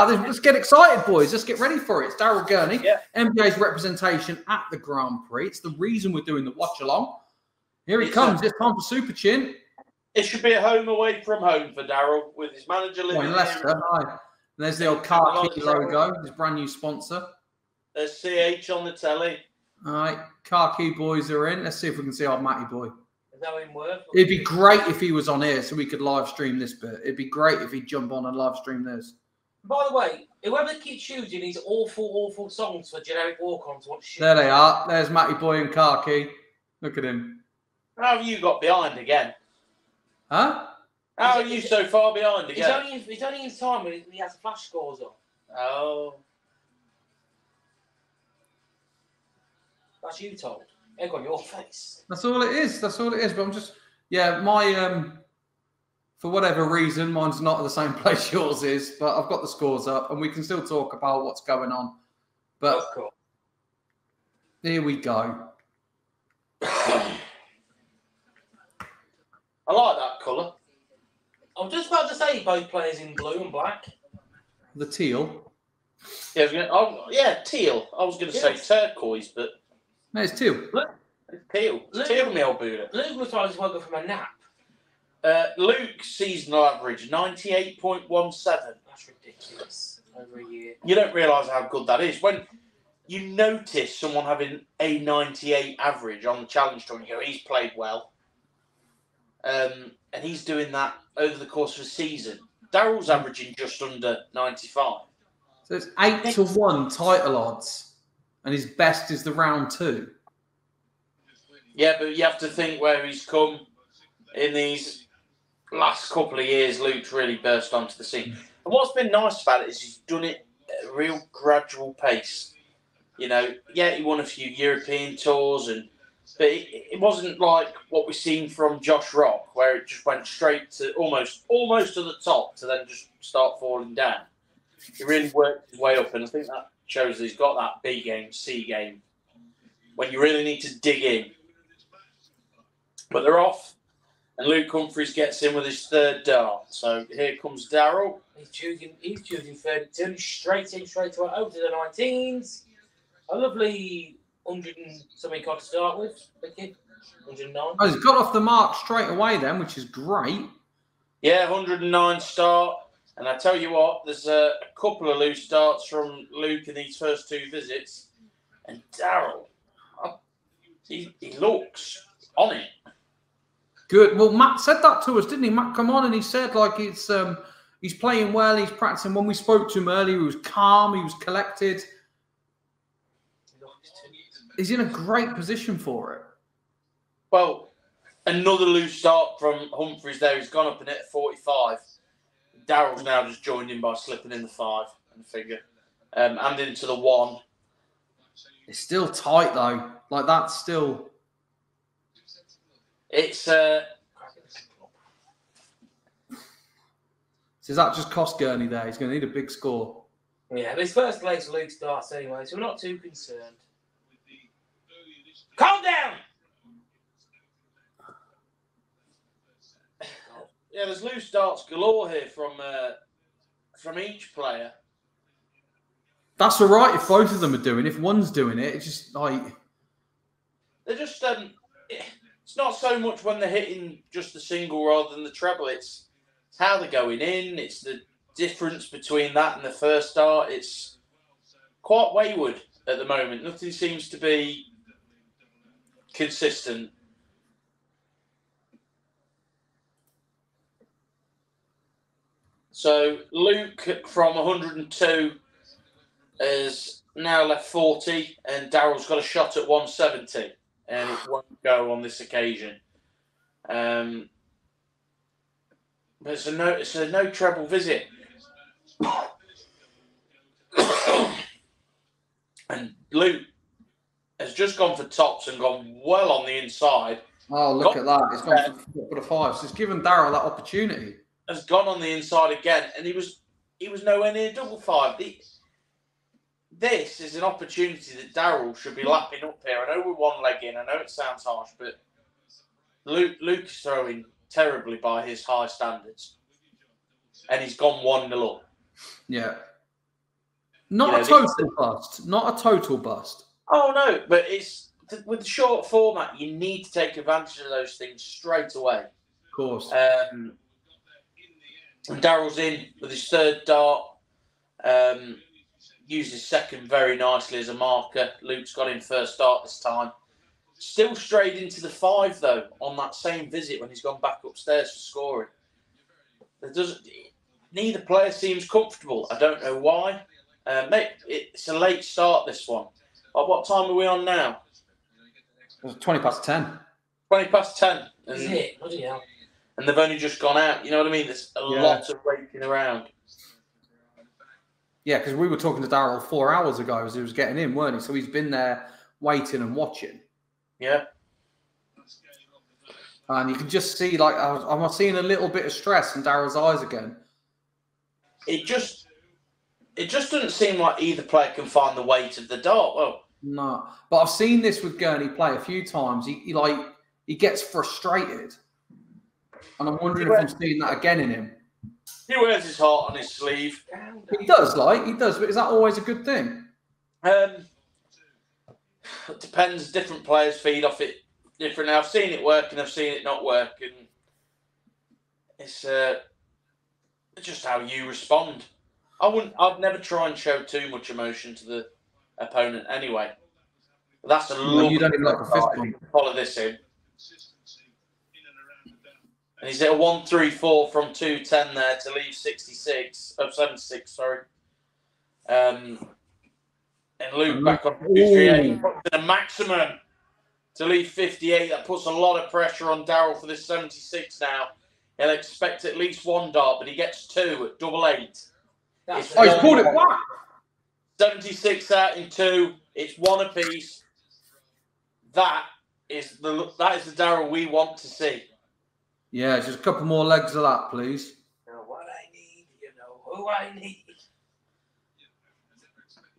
let's get excited, boys. Let's get ready for it. It's Daryl Gurney, Yeah. NBA's representation at the Grand Prix. It's the reason we're doing the watch-along. Here he comes. It's time for Super Chin. It should be a home away from home for Daryl, with his manager living in Leicester. Hi. There's the old car key logo, his brand new sponsor. There's CH on the telly. All right, car key boys are in. Let's see if we can see our Matty boy. Is that even worth? It'd be great if he was on here so we could live stream this bit. It'd be great if he'd jump on and live stream this. By the way, whoever keeps choosing these awful songs for generic walk-ons, what shit? There they are. There's Matty boy and car key. Look at him. How have you got behind again? Huh? How are you so far behind again? He's only in time when he has the flash scores on. Oh. That's you told. Egg on your face. That's all it is. That's all it is. But I'm just, yeah, my, for whatever reason, mine's not at the same place yours is, but I've got the scores up and we can still talk about what's going on. But cool. Here we go. I like that colour. I was just about to say both players in blue and black. The teal. Yeah, teal. I was going to say turquoise, but... No, it's teal. Look. It's teal. It's teal, my old Buddha. Luke looks like he's woke up from a nap. Luke's seasonal average, 98.17. That's ridiculous. Over a year. You don't realise how good that is. When you notice someone having a 98 average on the challenge tour, and you go, he's played well. And he's doing that over the course of a season. Daryl's averaging just under 95. So it's 8-1 title odds. And his best is the round 2. Yeah, but you have to think where he's come in these last couple of years. Luke's really burst onto the scene. And what's been nice about it is he's done it at a real gradual pace. You know, yeah, he won a few European tours, but it wasn't like what we've seen from Josh Rock, where it just went straight to almost to the top to then just start falling down. He really worked his way up, and I think that shows that he's got that B game, C game, when you really need to dig in. But they're off, and Luke Humphries gets in with his third dart. So here comes Daryl. He's choosing 32, straight away over to the 19s. A lovely 100 and something card to start with, Vicky. 109. Oh, he's got off the mark straight away then, which is great. Yeah, 109 start. And I tell you what, there's a couple of loose starts from Luke in these first 2 visits. And Daryl, he looks on it. Good. Well, Matt said that to us, didn't he? Matt come on and he said, like, it's he's playing well, he's practicing. When we spoke to him earlier, he was calm, he was collected. He's in a great position for it. Well, another loose start from Humphries there. He's gone up and hit 45. Daryl's now just joined in by slipping in the 5 and the figure. And into the 1. It's still tight, though. Like, that's still... It's... So does that just cost Gurney there? He's going to need a big score. Yeah, but his first legs Luke starts anyway, so we're not too concerned. Calm down! Yeah, there's loose darts galore here from each player. That's all right if both of them are doing it. If one's doing it, it's just like... They're just... it's not so much when they're hitting just the single rather than the treble. It's how they're going in. It's the difference between that and the first dart. It's quite wayward at the moment. Nothing seems to be consistent. So Luke from 102 has now left 40, and Daryl's got a shot at 170, and it won't go on this occasion. But it's a no treble visit. And Luke has just gone for tops and gone well on the inside. Oh, look at that. It's gone for the 5. So it's given Daryl that opportunity. Has gone on the inside again, and he was nowhere near double 5. This is an opportunity that Daryl should be lapping up here. I know we're 1 leg in. I know it sounds harsh, but Luke is throwing terribly by his high standards, and he's gone 1-0 up. Yeah. Not a total bust. Not a total bust. Oh, no, but it's with the short format, you need to take advantage of those things straight away. Of course. And Daryl's in with his third dart. Used his second very nicely as a marker. Luke's got him first dart this time. Still strayed into the 5, though, on that same visit when he's gone back upstairs for scoring. Neither player seems comfortable. I don't know why. Mate, it's a late start, this one. What time are we on now? It's 20 past 10. 20 past 10. And, Is it? Bloody hell. And they've only just gone out. You know what I mean? There's a lot of raking around. Yeah, because we were talking to Daryl 4 hours ago as he was getting in, weren't he? So he's been there waiting and watching. Yeah. And you can just see, like, I'm seeing a little bit of stress in Daryl's eyes again. It just doesn't seem like either player can find the weight of the dart. Well, no, but I've seen this with Gurney play a few times. He gets frustrated, and I'm wondering if I'm seeing that again in him. He wears his heart on his sleeve. He does, but is that always a good thing? It depends. Different players feed off it differently. I've seen it work and I've seen it not work, and it's just how you respond. I'd never try and show too much emotion to the opponent anyway. But that's a lovely. You don't even like a fist bump. Follow this in. And he's at a 1-3-4 from 2-10 there to leave 76, sorry. And Luke back on 2-3-8. The maximum to leave 58. That puts a lot of pressure on Daryl for this 76 now. He'll expect at least 1 dart, but he gets 2 at 8-8. He's pulled it back. 76 out in 2. It's 1 apiece. That is the Daryl we want to see. Yeah, just a couple more legs of that, please. You know what I need. You know who I need.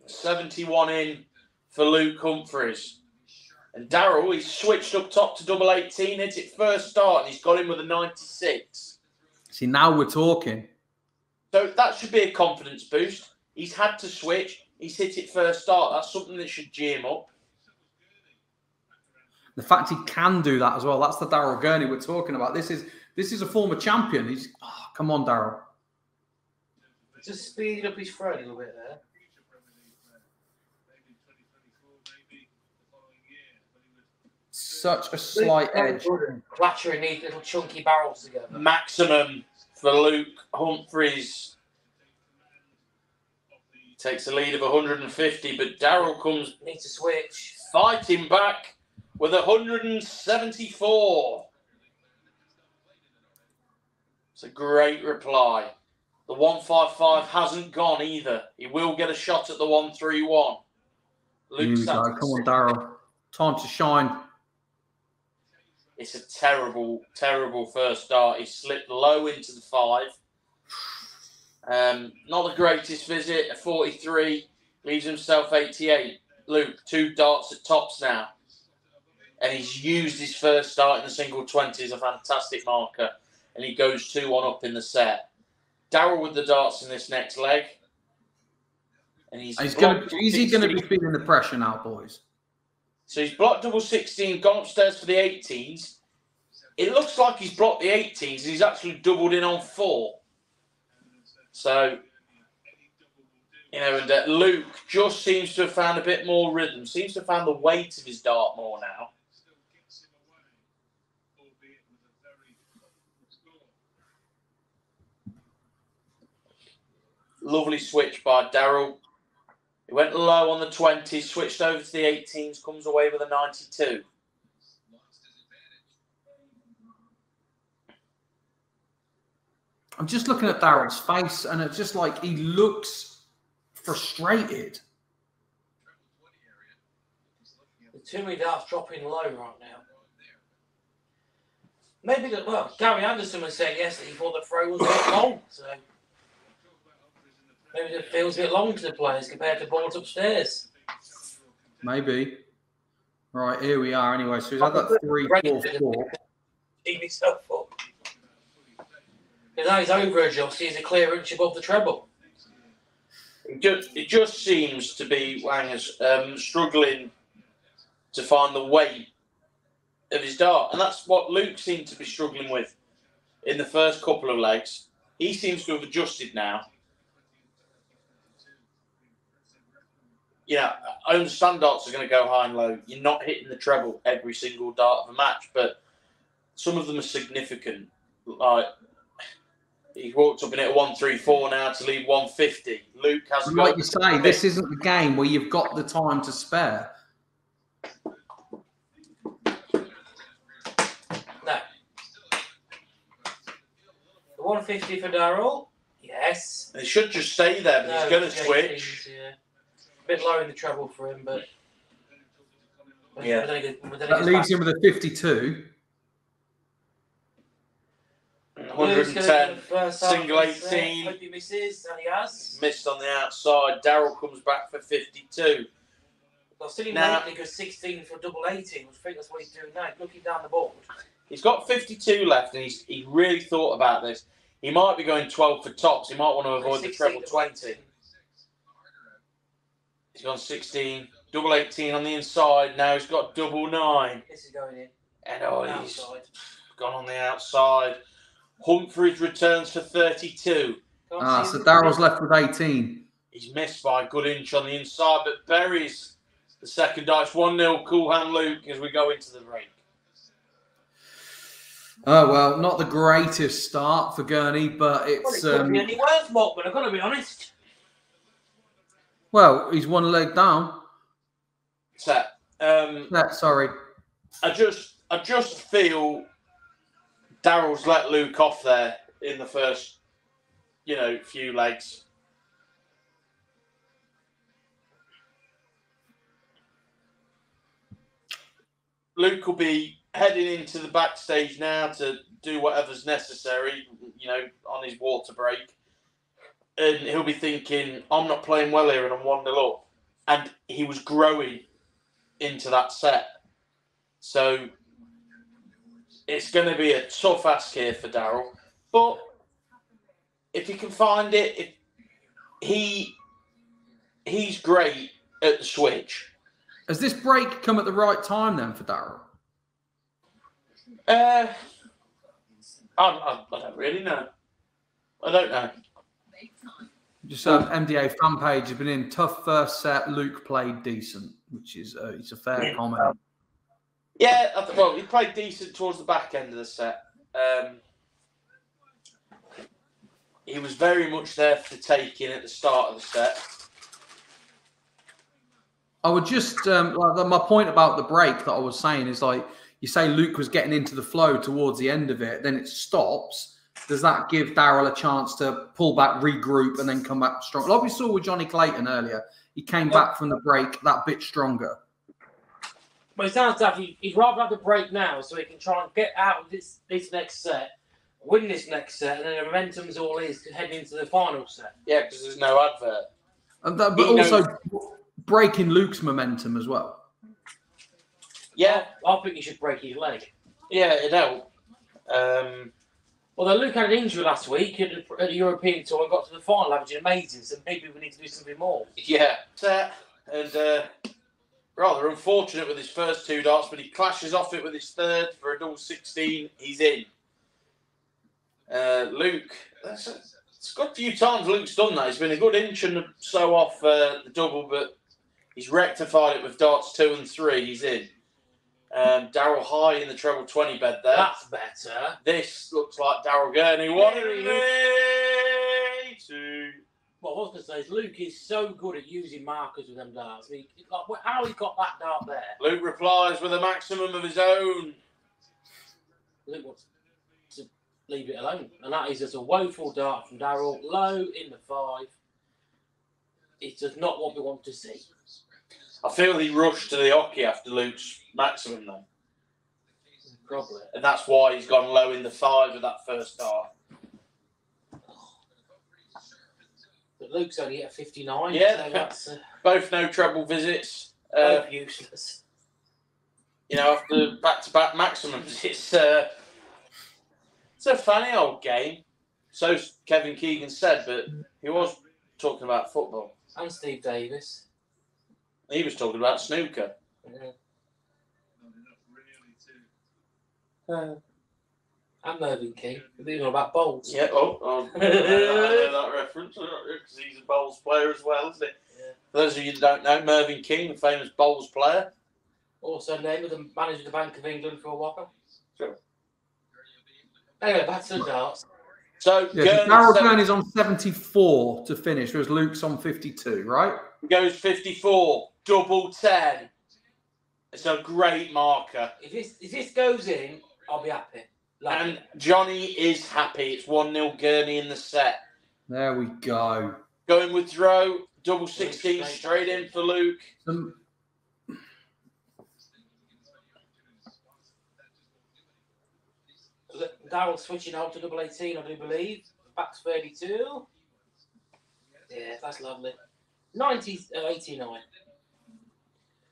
71 in for Luke Humphries. And Daryl, he's switched up top to 18, hit it first start, and he's got him with a 96. See, now we're talking. So that should be a confidence boost. He's had to switch. He's hit it first start. That's something that should G him up. The fact he can do that as well, that's the Daryl Gurney we're talking about. This is a former champion. Come on, Daryl. Just speed up his throw a little bit there. Such a slight edge. Clattering these little chunky barrels together. Maximum for Luke Humphries. Takes a lead of 150, but Daryl comes. Need to switch. Fighting back with 174. It's a great reply. The 155 hasn't gone either. He will get a shot at the 131. Luke's Come on, Daryl. Time to shine. It's a terrible, terrible first dart. He slipped low into the 5. Not the greatest visit. A 43. Leaves himself 88. Luke, 2 darts at tops now. And he's used his first start in the single 20 as a fantastic marker. And he goes 2-1 up in the set. Daryl with the darts in this next leg. And is he going to be feeling the pressure now, boys? So he's blocked 16, gone upstairs for the 18s. It looks like he's blocked the 18s and he's actually doubled in on 4. So, and Luke just seems to have found a bit more rhythm. Seems to have found the weight of his dart more now. Lovely switch by Daryl. He went low on the 20s, switched over to the 18s, comes away with a 92. I'm just looking at Daryl's face, and it's just like he looks frustrated. The too many darts dropping low right now. Maybe, Gary Anderson was saying yesterday he thought the throw was a bit long, so maybe it feels a bit long to the players compared to balls upstairs. Maybe. Right, here we are anyway. So he's had that 3-4-4. Keep himself up. Because now he's over adjusted, he's a clear inch above the treble. It just seems to be Wangers struggling to find the weight of his dart, and that's what Luke seemed to be struggling with in the first couple of legs. He seems to have adjusted now. Yeah, I understand darts are going to go high and low. You're not hitting the treble every single dart of a match, but some of them are significant. Like, he walked up in it at 134 now to leave 150. Luke has got. Like you say, this isn't the game where you've got the time to spare. No. The 150 for Daryl. Yes. He should just stay there, but he's going to switch. Yeah. A bit low in the treble for him, but yeah. That leaves him with a 52. 110, single 18. Hope he misses, and he has. Missed on the outside. Daryl comes back for 52. I've seen him lately go 16 for double 18. I think that's what he's doing now, looking down the board. He's got 52 left, and he really thought about this. He might be going 12 for tops. He might want to avoid the treble 20. He's gone 16, double 18 on the inside. Now he's got double 9. This is going in. And he's gone on the outside. Humphries returns for 32. So Daryl's left with 18. He's missed by a good inch on the inside, but buries the second dice. 1-0, cool hand Luke as we go into the break. Oh, well, not the greatest start for Gurney, but it's... Well, it couldn't be any worse, Mockman, I've got to be honest. Well, he's one leg down. Set. Sorry. I just feel Daryl's let Luke off there in the first, few legs. Luke will be heading into the backstage now to do whatever's necessary, on his water break. And he'll be thinking, I'm not playing well here and I'm 1-0 up. And he was growing into that set. So it's going to be a tough ask here for Daryl. But if he can find it, he's great at the switch. Has this break come at the right time then for Daryl? I don't really know. I don't know. Just MDA fan page has been in tough first set. Luke played decent, which is it's a fair comment. Yeah, he played decent towards the back end of the set. He was very much there for the taking at the start of the set. I would just my point about the break that I was saying is you say Luke was getting into the flow towards the end of it, then it stops. Does that give Daryl a chance to pull back, regroup, and then come back strong? Like we saw with Johnny Clayton earlier, he came back from the break that bit stronger. Well, it sounds like he'd rather have the break now so he can try and get out of this next set, win this next set, and then the momentum's all his heading into the final set. Yeah, because there's no advert. But also breaking Luke's momentum as well. Yeah. I think he should break his leg. Yeah, it'd help. Although Luke had an injury last week at the European Tour and got to the final, averaging amazing, so maybe we need to do something more. Yeah. And rather unfortunate with his first two darts, but he clashes off it with his third for a double 16. He's in. Luke, it's got a few times Luke's done that. He's been a good inch and so off the double, but he's rectified it with darts 2 and 3. He's in. Daryl high in the treble 20 bed there. That's better. This looks like Daryl Gurney. What What I was going to say is Luke is so good at using markers with them darts. How he got that dart there? Luke replies with a maximum of his own. Luke wants to leave it alone. And that is just a woeful dart from Daryl. Low in the 5. It's just not what we want to see. I feel he rushed to the hockey after Luke's maximum, though. Probably. And that's why he's gone low in the 5 with that first dart. But Luke's only at 59. Yeah, so that's, both no treble visits. both useless. After back-to-back maximums, it's a funny old game. So Kevin Keegan said, but he was talking about football. And Steve Davis. He was talking about snooker. Yeah. And Mervyn King. These are about bowls. Yeah, I know that reference because he's a bowls player as well, isn't he? Yeah. For those of you that don't know, Mervyn King, the famous bowls player. Also named as the manager of the Bank of England for a while. Sure. Anyway, back to the darts. So, Daryl Gurney's on 74 to finish, whereas Luke's on 52, right? He goes 54, double 10. It's a great marker. If this goes in, I'll be happy. And Johnny is happy. It's 1-0 Gurney in the set. There we go. Going with throw, double 16 straight in for Luke. Daryl switching out to double 18, I do believe. Back to 32. Yeah, that's lovely. 89.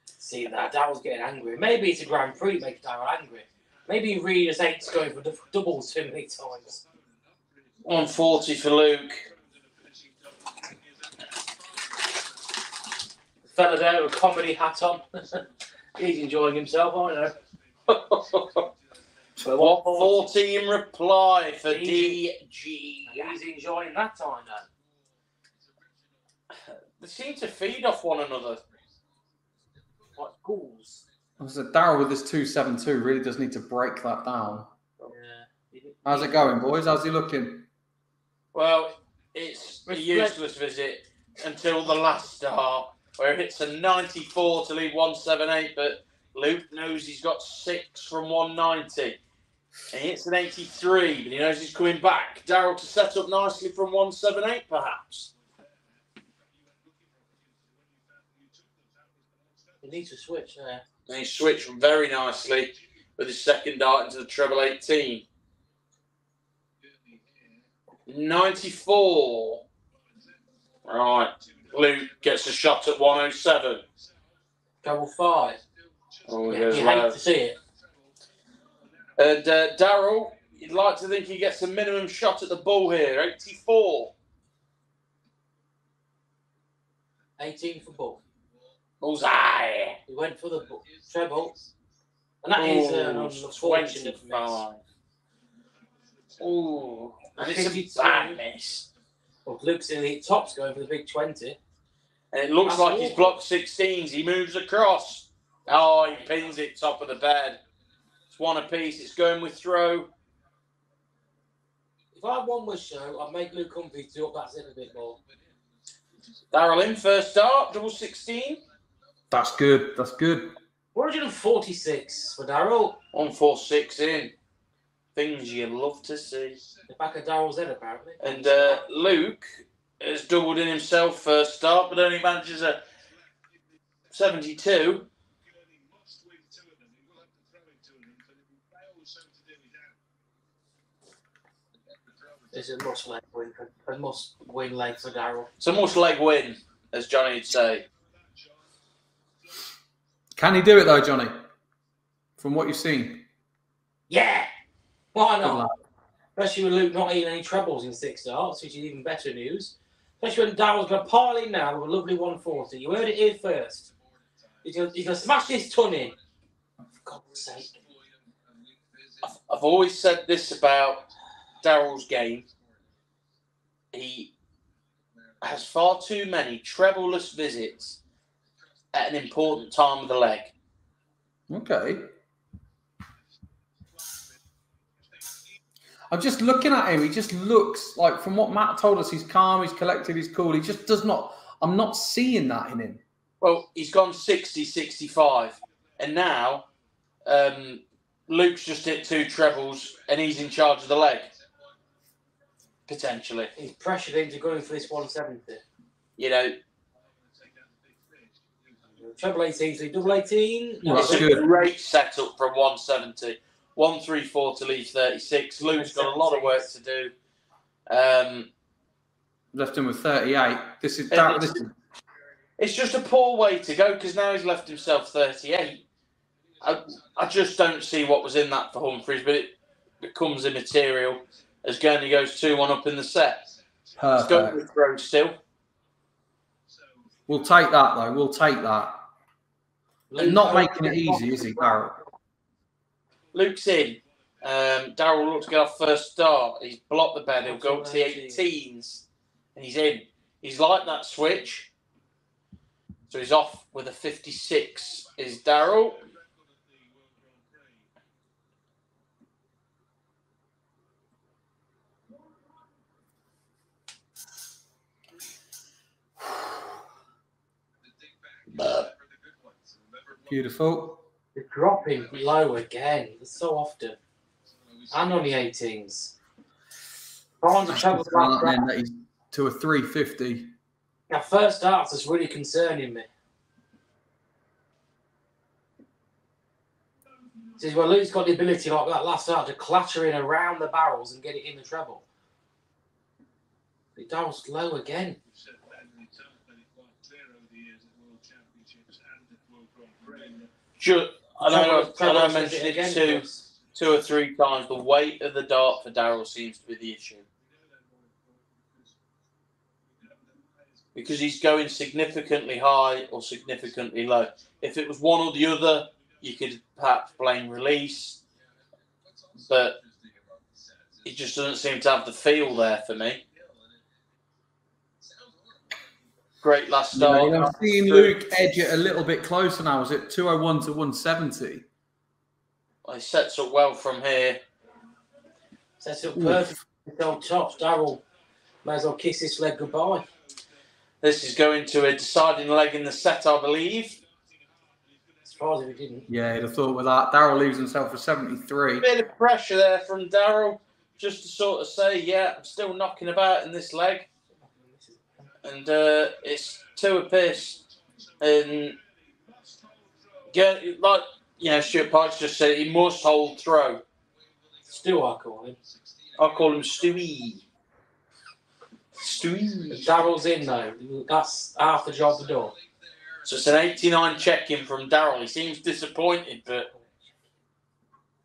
See that, Daryl's getting angry. Maybe it's a Grand Prix that makes Daryl angry. Maybe he really just hates going for doubles too many times. 140 for Luke. The fella there with a comedy hat on. He's enjoying himself, I know. So 140 in reply for DG. He's enjoying that time now. They seem to feed off one another. Like ghouls. So Daryl with this 272 really does need to break that down. Yeah. How's it going, boys? How's he looking? Well, it's a useless visit until the last start, where it's a 94 to leave 178, but Luke knows he's got 6 from 190. And he hits an 83, but he knows he's coming back. Daryl to set up nicely from 178, perhaps. He needs to switch there. And he switched very nicely with his second dart into the treble 18. 94. Right. Luke gets a shot at 107. Double 5. Oh, You hate to see it. And Daryl, you'd like to think he gets a minimum shot at the ball here. 84. 18 for ball. Bullseye. He went for the treble. And that is an unfortunate miss. Oh, and it's a bad miss. Well, Luke's in the tops going for the big 20. And it looks like he's blocked 16s. He moves across. Oh, he pins it top of the bed. It's one apiece. It's going with throw. If I had one wish show, I'd make Luke Humphries do up that zip a bit more. Daryl in first start, double 16. That's good. That's good. 146 for Daryl. 146 in. Things you love to see. The back of Daryl's head, apparently. And Luke has doubled in himself first start, but only manages a 72. It's a must-leg win. A must-win leg for Daryl. It's a must-leg win, as Johnny would say. Can he do it, though, Johnny? From what you've seen? Yeah! Why not? Especially with Luke not eating any trebles in 6 starts, which is even better news. Especially when Daryl's going to pile in now with a lovely 140. You heard it here first. He's going to smash this ton in. For God's sake. I've always said this about Daryl's game. He has far too many treble-less visits at an important time of the leg. Okay. I'm just looking at him. He just looks like, from what Matt told us, he's calm, he's collected, he's cool. He just does not, I'm not seeing that in him. Well, he's gone 60, 65. And now Luke's just hit 2 trebles and he's in charge of the leg. Potentially. He's pressured him to go in for this 170. You know. Treble 18 to double 18. It's a great setup from 170. 134 to leave 36. Luke's got a lot of work to do. Left him with 38. It's just a poor way to go because now he's left himself 38. I just don't see what was in that for Humphries, but it becomes immaterial as Gurney goes 2-1 up in the set. Perfect. Let's go with throw still. We'll take that, though. We'll take that. And not making it easy, is he, Daryl? Luke's in. Daryl looks to get off first start. He's blocked the bed. He'll go up to the 18s. And he's in. He's like that switch. So he's off with a 56. Is Daryl. Beautiful. They're dropping low again. So often. And on the 18s. That he's to a 350. Now, first starts is really concerning me. This is where Luke's got the ability, like that last start, to clatter in around the barrels and get it in the treble. It dials low again. Sure, I mentioned it two or three times. The weight of the dart for Daryl seems to be the issue. Because he's going significantly high or significantly low. If it was one or the other, you could perhaps blame release. But it just doesn't seem to have the feel there for me. Great last start. Yeah, I'm seeing Luke edge it a little bit closer now. Is it 201 to 170? Well, he sets up well from here. Sets up perfect. Old tops. Daryl may as well kiss this leg goodbye. This is going to a deciding leg in the set, I believe. As far as if he didn't. Yeah, I'd have thought with that. Daryl leaves himself for 73. A bit of pressure there from Daryl, just to sort of say, yeah, I'm still knocking about in this leg. And it's two apiece. And like, Stuart Price just said, he must hold throw. Stu, I call him. I call him Stewie. Stewie. Daryl's in, though. That's half the job done. So it's an 89 check-in from Daryl. He seems disappointed, but...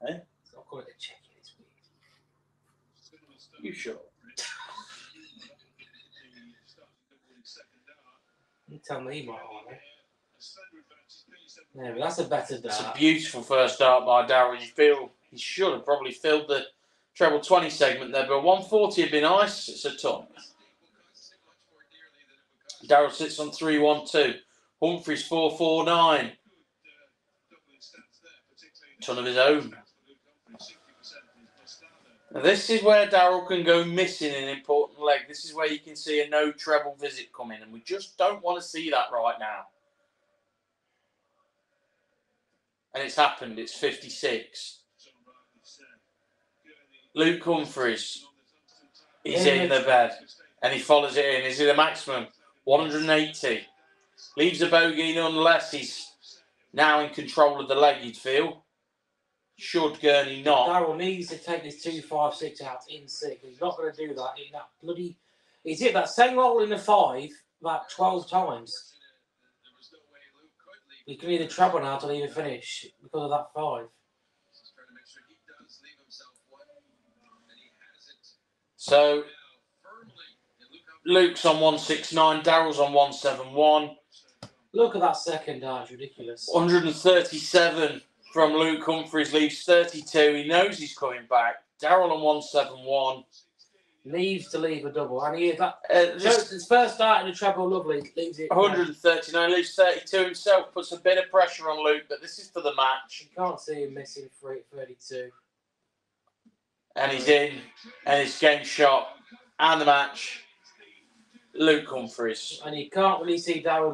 I'll call it a check-in. It's weird. You sure? You tell me what I want. Yeah, but that's a better dart. It's a beautiful first start by Daryl. You feel he should have probably filled the treble 20 segment there, but 140 would be nice. It's a ton. Daryl sits on 312. Humphries 449. Ton of his own. Now this is where Daryl can go missing an important leg. This is where you can see a no treble visit coming, and we just don't want to see that right now. And it's happened. It's 56. Luke Humphries. He's in the bed, and he follows it in. Is he the maximum? 180. Leaves a bogey unless he's now in control of the leg, you'd feel. Should Gurney not? Daryl needs to take this 256 out in 6. He's not going to do that in that bloody... He's hit that same hole in the 5 about 12 times. He can either treble now to leave a finish because of that 5. So, Luke's on 169, Daryl's on 171. Look at that second dart, it's ridiculous. 137 from Luke Humphries, leaves 32. He knows he's coming back. Daryl on 171. Needs to leave a double. And he that his first start in the treble, lovely. Leaves it 139, leaves 32 himself. Puts a bit of pressure on Luke, but this is for the match. You can't see him missing 32. And he's in, and it's game shot, and the match. Luke Humphries. And you can't really see Daryl